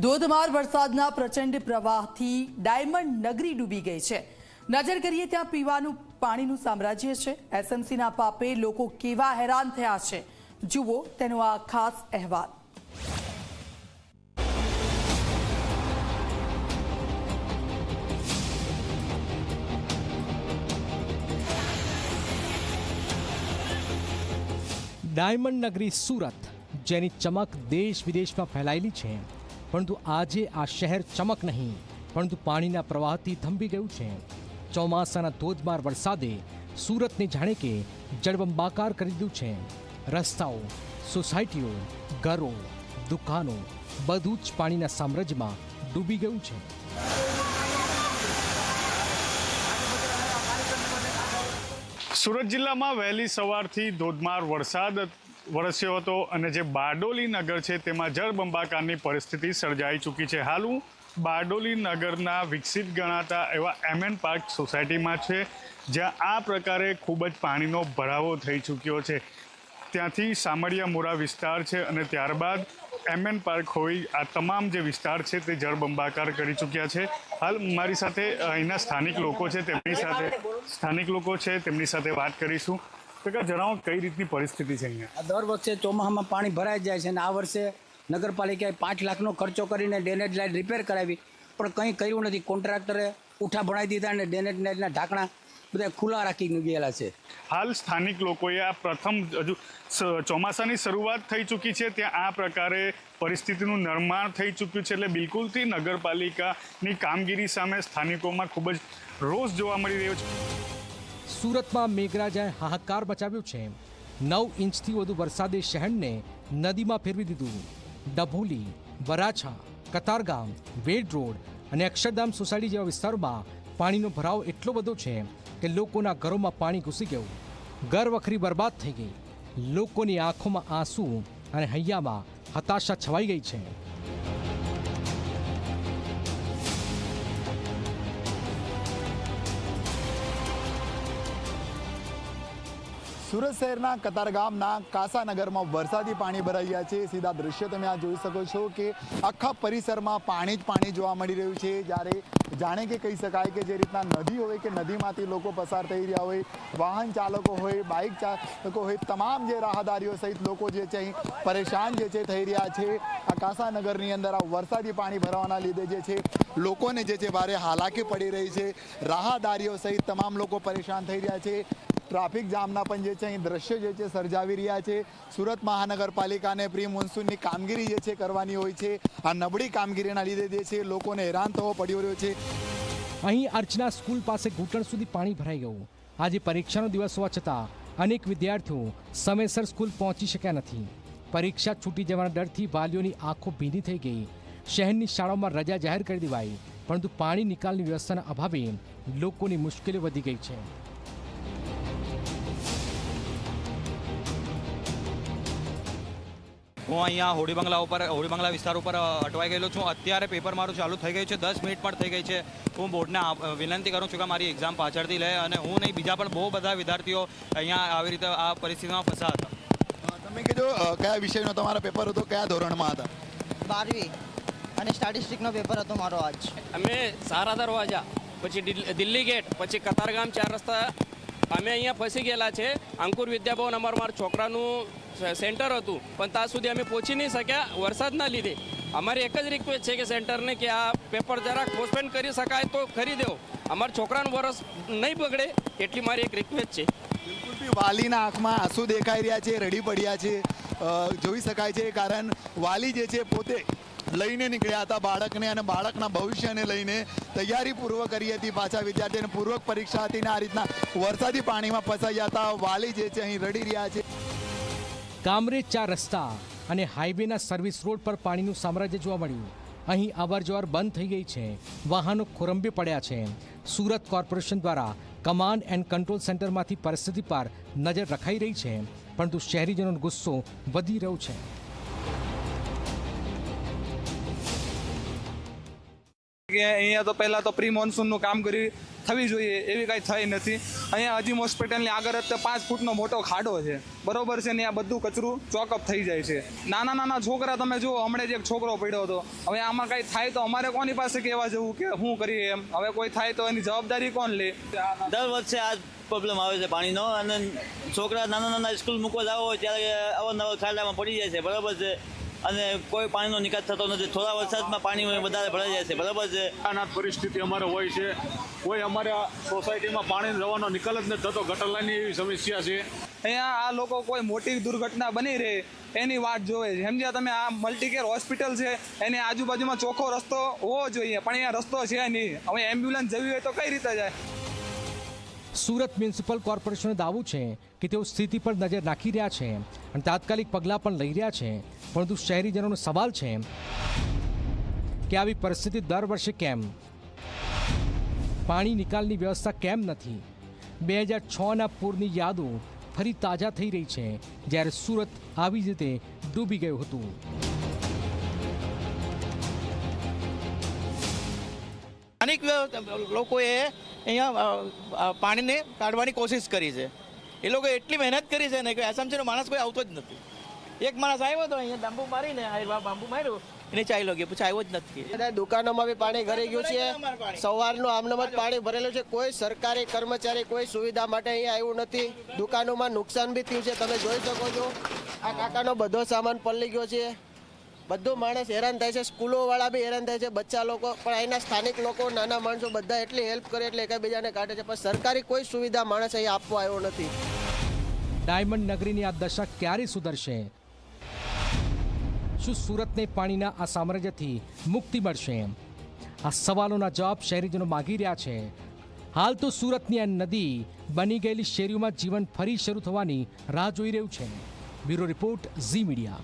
ધોધમાર વરસાદના પ્રચંડ પ્રવાહથી ડાયમંડ નગરી ડૂબી ગઈ છે। નજર કરીએ ત્યાં પીવાનું પાણીનું સામ્રાજ્ય છે। એસએમસીના પાપે લોકો કેવા હેરાન થયા છે, જુઓ તેનો આ ખાસ અહેવાલ। ડાયમંડ નગરી સુરત, જેની ચમક દેશ વિદેશમાં ફેલાયેલી છે, પરંતુ આજે આ શહેર ચમક નહીં પરંતુ પાણીના પ્રવાહથી થંભી ગયું છે। ચોમાસાના ધોધમાર વરસાદે સુરતને જાણે કે જળબંબાકાર કરી દીધું છે। રસ્તાઓ, સોસાયટીઓ, ઘરો, દુકાનો બધું જ પાણીના સામ્રાજ્યમાં ડૂબી ગયું છે। સુરત જિલ્લામાં વહેલી સવારથી ધોધમાર વરસાદ વરસ્યો હતો અને જે બારડોલી નગર છે તેમાં જળબંબાકારની પરિસ્થિતિ સર્જાઈ ચૂકી છે। હાલ હું બારડોલી નગરના વિકસિત ગણાતા એવા એમએન પાર્ક સોસાયટીમાં છે, જ્યાં આ પ્રકારે ખૂબ જ પાણીનો ભરાવો થઈ ચૂક્યો છે। ત્યાંથી સામળિયામોરા વિસ્તાર છે અને ત્યારબાદ એમએન પાર્ક હોય આ તમામ જે વિસ્તાર છે તે જળબંબાકાર કરી ચૂક્યા છે। હાલ મારી સાથે અહીંના સ્થાનિક લોકો છે તેમની સાથે વાત કરીશું। તો જણાવો કઈ રીતની પરિસ્થિતિ છે અહીંયા? દર વર્ષે ચોમાસામાં પાણી ભરાઈ જાય છે અને આ વર્ષે નગરપાલિકાએ 5 લાખનો ખર્ચો કરીને ડ્રેનેજ લાઇન રિપેર કરાવી, પણ કંઈ કર્યું નથી। કોન્ટ્રાક્ટરે ઉઠા ભણાવી દીધા અને ડ્રેનેજ લાઇનના ઢાંકણા બધા ખુલ્લા રાખી ગયેલા છે। હાલ સ્થાનિક લોકોએ આ પ્રથમ હજુ ચોમાસાની શરૂઆત થઈ ચૂકી છે, ત્યાં આ પ્રકારે પરિસ્થિતિનું નિર્માણ થઈ ચૂક્યું છે, એટલે બિલકુલથી નગરપાલિકાની કામગીરી સામે સ્થાનિકોમાં ખૂબ જ રોષ જોવા મળી રહ્યો છે। સુરતમાં મેઘરાજાએ હાહાકાર મચાવ્યો છે। 9 ઇંચથી વધુ વરસાદે શહેરને નદીમાં ફેરવી દીધું। ડભોલી, વરાછા, કતારગામ, વેડ રોડ અને અક્ષરધામ સોસાયટી જેવા વિસ્તારોમાં પાણીનો ભરાવ એટલો બધો છે કે લોકોના ઘરોમાં પાણી ઘૂસી ગયું। ઘર વખરી બરબાદ થઈ ગઈ। લોકોની આંખોમાં આંસુ અને હૈયામાં હતાશા છવાઈ ગઈ છે। સુરત શહેરના કતારગામના કાસાનગરમાં વરસાદી પાણી ભરાઈ ગયા છે। સીધા દ્રશ્ય તમે આ જોઈ શકો છો કે આખા પરિસરમાં પાણી જ પાણી જોવા મળી રહ્યું છે। જ્યારે જાણે કે કહી શકાય કે જે રીતના નદી હોય કે નદીમાંથી લોકો પસાર થઈ રહ્યા હોય, વાહન ચાલકો હોય, બાઇક ચાલકો હોય, તમામ જે રાહદારીઓ સહિત લોકો જે છે અહીં પરેશાન જે છે થઈ રહ્યા છે। આ કાસાનગરની અંદર આ વરસાદી પાણી ભરાવાના લીધે જે છે લોકોને જે છે ભારે હાલાકી પડી રહી છે। રાહદારીઓ સહિત તમામ લોકો પરેશાન થઈ રહ્યા છે। ટ્રાફિક જામના પણ જે છે અહીં દ્રશ્ય જે છે સર્જાવી રહ્યા છે। સુરત મહાનગરપાલિકાને પ્રી મોન્સૂનની કામગીરી જે છે કરવાની હોય છે, આ નબળી કામગીરીના લીધે જે છે લોકોને હેરાન થવો પડી રહ્યો છે। અહીં અર્ચના સ્કૂલ પાસે ઘૂંટણ સુધી પાણી ભરાઈ ગયું। આજે પરીક્ષાનો દિવસ હોવા છતાં અનેક વિદ્યાર્થીઓ સમયસર સ્કૂલ પહોંચી શક્યા નથી। પરીક્ષા છૂટી જવાના ડરથી વાલીઓની આંખો ભીની થઈ ગઈ। શહેરની શાળાઓમાં રજા જાહેર કરી દેવાઈ, પરંતુ પાણી નિકાલની વ્યવસ્થાના અભાવે લોકોની મુશ્કેલીઓ વધી ગઈ છે। હું અહીંયા હોડી બંગલા વિસ્તાર ઉપર અટવાઈ ગયેલો છું। અત્યારે પેપર મારું ચાલુ થઈ ગયું છે, 10 મિનિટ પણ થઈ ગઈ છે। હું બોર્ડને વિનંતી કરું છું કે મારી એક્ઝામ પાછળથી લે, અને હું નહીં બીજા પણ બહુ બધા વિદ્યાર્થીઓ અહીંયા આવી રીતે આ પરિસ્થિતિમાં ફસા હતા। તમે કીધું કયા વિષયનો તમારો પેપર હતો, કયા ધોરણમાં હતા? 12વી અને સ્ટેટિસ્ટિક્સનો પેપર હતો મારો આજ। અમે સારા દરવાજા, પછી દિલ્હી ગેટ, પછી કતારગામ 4 રસ્તા અમે અહીંયા ફસી ગયેલા છે। અંકુર વિદ્યાભવન અમારા છોકરાનું સેન્ટર હતું, પણ ત્યાં સુધી અમે પહોંચી નહીં શક્યા વરસાદના લીધે। અમારી એક જ રિક્વેસ્ટ છે કે સેન્ટરને કે આ પેપર જરાક પોસ્ટપોન કરી શકાય તો કરી દેવો, અમારા છોકરાનું વરસ નહીં બગડે એટલી મારી એક રિક્વેસ્ટ છે। બિલકુલ વાલીના આંખમાં આંસુ દેખાઈ રહ્યા છે, રડી પડ્યા છે, જોઈ શકાય છે। કારણ વાલી જે છે પોતે લઈને નીકળ્યા હતા બાળકને, અને બાળકના ભવિષ્યને લઈને તૈયારી પૂર્વ કરી હતી। પાછા વિદ્યાર્થીઓને પૂર્વક પરીક્ષા હતી ને આ રીતના વરસાદી પાણીમાં ફસાયા હતા। વાલી જે છે અહીં રડી રહ્યા છે। કામરેજ 4 રસ્તા અને હાઈવેના સર્વિસ રોડ પર પાણીનું સામ્રાજ્ય જોવા મળ્યું। અહીં અવરજવર બંધ થઈ ગઈ છે, વાહનો ખોરંભે પડ્યા છે। સુરત કોર્પોરેશન દ્વારા કમાન્ડ એન્ડ કંટ્રોલ સેન્ટરમાંથી પરિસ્થિતિ પર નજર રખાઈ રહી છે, પરંતુ શહેરીજનોનો ગુસ્સો વધી રહ્યો છે। કે અહીંયા તો પહેલાં તો પ્રી મોન્સૂનનું કામ થવી જોઈએ એવી કાંઈ થઈ નથી. અહીંયા અજીમ હોસ્પિટલની આગળ જ 5 ફૂટનો મોટો ખાડો છે, બરોબર છે ને, આ બધું કચરું ચોકઅપ થઈ જાય છે. નાના નાના છોકરા તમે જુઓ, હમણાં જ એક છોકરો પડ્યો હતો. હવે આમાં કાંઈ થાય તો અમારે કોની પાસે કહેવા જવું કે શું કરીએ એમ? હવે કોઈ થાય તો એની જવાબદારી કોણ લે? દર વર્ષે આ પ્રોબ્લેમ આવે છે પાણીનો, અને છોકરા નાના નાના સ્કૂલ મૂકવા જવા હોય ત્યારે અવારનવાર ખાડામાં પડી જાય છે, બરાબર છે, અને કોઈ પાણીનો નિકાલ થતો નથી. થોડા વરસાદમાં પાણી વધારે ભરાઈ જાય છે, બરાબર છે. આ પરિસ્થિતિ અમારે હોય છે, કોઈ અમારા સોસાયટીમાં પાણી જવાનો નિકાલ જ નથી થતો. ગટર લાઈનની એવી સમસ્યા છે. અહીંયા આ લોકો કોઈ મોટી દુર્ઘટના બની રહે એની વાટ જોવે છે, સમજ્યા તમે? આ મલ્ટીકેર હોસ્પિટલ છે, એની આજુબાજુમાં ચોખ્ખો રસ્તો હોવો જોઈએ, પણ અહીંયા રસ્તો છે નહીં. હવે એમ્બ્યુલન્સ જવી હોય તો કઈ રીતે જાય? સુરત મ્યુનિસિપલ કોર્પોરેશનનો દાવો છે કે તેઓ સ્થિતિ પર નજર નાખી રહ્યા છે અને તાત્કાલિક પગલાં પણ લઈ રહ્યા છે, પરંતુ શહેરીજનોનો સવાલ છે કે આવી પરિસ્થિતિ દર વર્ષે કેમ? પાણી નિકાલની વ્યવસ્થા કેમ નથી? 2006ના પૂરની યાદો ફરી તાજા થઈ રહી છે, જ્યારે સુરત આવી જ રીતે ડૂબી ગયું હતું. અનેક લોકોએ અહીંયા પાણીને કાઢવાની કોશિશ કરી છે. એ લોકો એટલી મહેનત કરી છે ને કે એસએમસીનો માણસ કોઈ આવતો જ નથી. એક માણસ આવ્યો હતો, અહીંયા બાંબુ મારીને બાંબુ માર્યું, એને ચાલ્યો ગયો, પછી આવ્યો જ નથી. દુકાનોમાં બી પાણી ભરાઈ ગયું છે. સવારનું આમનામ જ પાણી ભરેલું છે. કોઈ સરકારી કર્મચારી કોઈ સુવિધા માટે અહીંયા આવ્યું નથી. દુકાનોમાં નુકસાન બી થયું છે, તમે જોઈ શકો છો. આ કાકાનો બધો સામાન પલળી ગયો છે. બધો માણસ હેરાન થાય છે. સ્કૂલો વાળા બી હેરાન થાય છે, બચ્ચા લોકો. પણ અહીંના સ્થાનિક લોકો, નાના માણસો બધા એટલી હેલ્પ કરે એટલે એકબીજાને કાઢે છે, પણ સરકારી કોઈ સુવિધા માણસ અહીંયા આપવા આવ્યો નથી. ડાયમંડ નગરીની આ દશા ક્યારે સુધરશે? શું સુરતને પાણીના આ સામ્રાજ્યથી મુક્તિ મળશે? આ સવાલોના જવાબ શહેરીજનો માગી રહ્યા છે. હાલ તો સુરતની આ નદી બની ગયેલી શેરીઓમાં જીવન ફરી શરૂ થવાની રાહ જોઈ રહ્યું છે. Bureau report, Zee media.